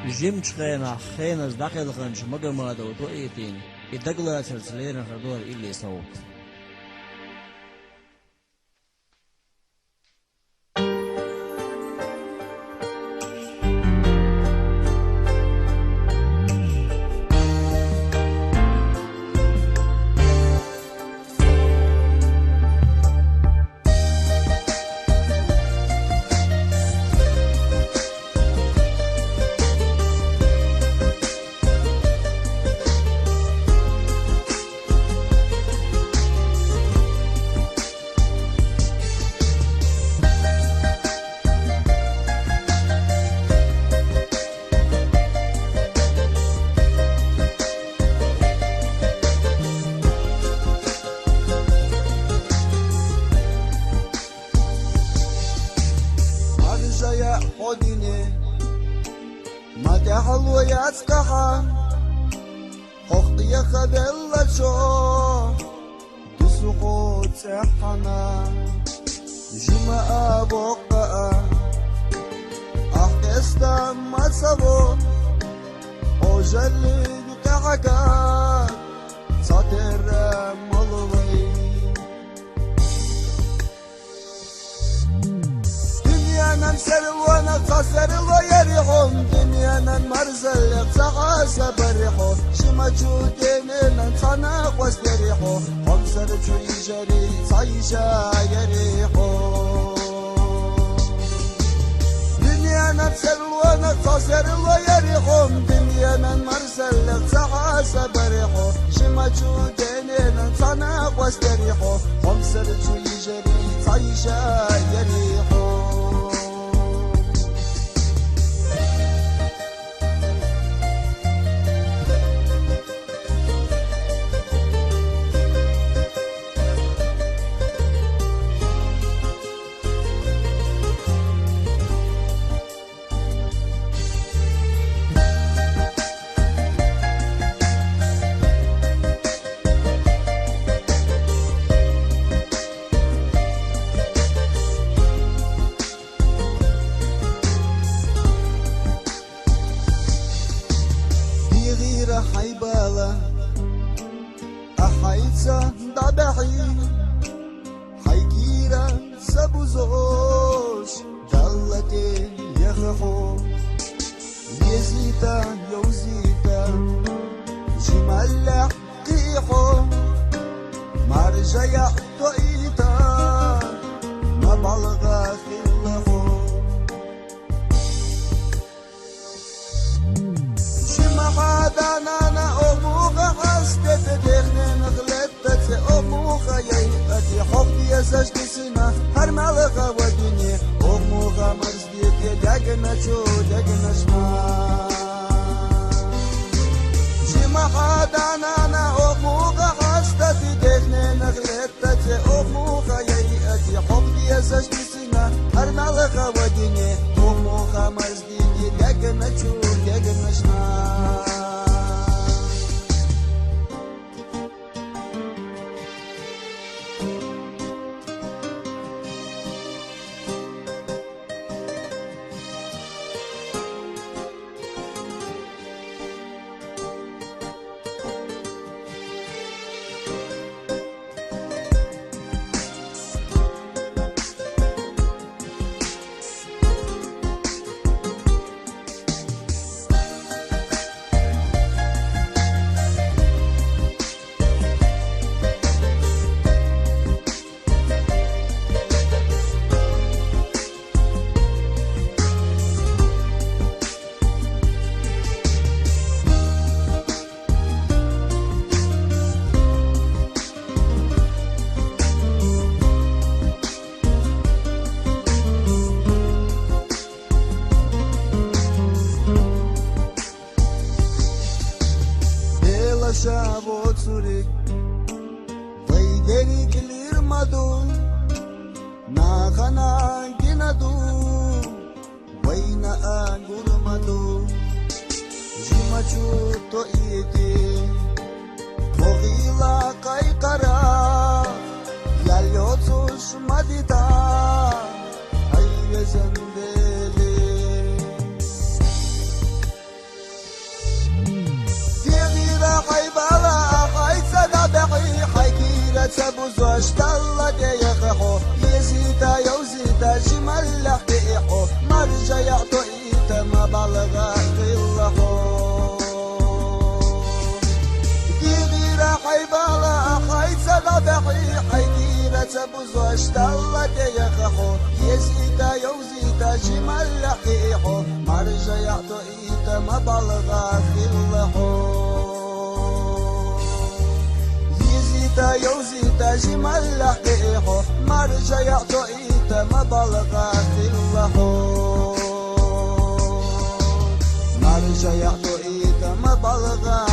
جيم تشخينا خينا داخل خنش مجمع دو تو ايتين يدقلا ترسلين خدور إلي صوت يا حديني ما تحلو يا اسكحا خخت يا خبل شو تسوقو تحنا جمع بقى احكستا ما سبو وجلي تحكا ساتر ملوي نمسر وانا قصر ويريحهم دنيانا مرزل سعاسة بريحو شما جودين ننصنا واستريحو خمسر جوي جري صيشا يريحو دنيانا نمسر وانا قصر ويريحهم دنيانا مرزل سعاسة بريحو شما جودين ننصنا واستريحو خمسر جوي جري صيشا يريحو حيبالة أحيتسا دابحي حيكيرا سبوزوش دلتي يخخو يزيتا يوزيتا جمال قيحو مرجع طئيتا ما بلغا خلخو هذا أنا أموغا حسكت دخنين غلطت أموغا يأتي حقي سجد سنة هر ملغا وديني أموغا مرزديت دقنا شو دقنا شما جمع هذا أنا أموغا حسكت دخنين غلطت أموغا يأتي حقي سجد سنة هر ملغا وديني أموغا مرزديت دقنا شو دقنا شما شابو تسوريك ويدري كلير مدو ناخنا جندو وينا أنغور مدو جمچو تو إيتي وغيلا كاي كرا ياليوتوش مديتا أي زندلي صحيح كيرة بزوش تلت يخخو يزيدا يوزيدا جمال لحيحو مرجع يعطو إيتا مبالغا في اللحو يزيدا يوزيدا جمال لحيحو مرجع يعطو إيتا مبالغا في اللحو مرجع يعطو إيتا مبالغا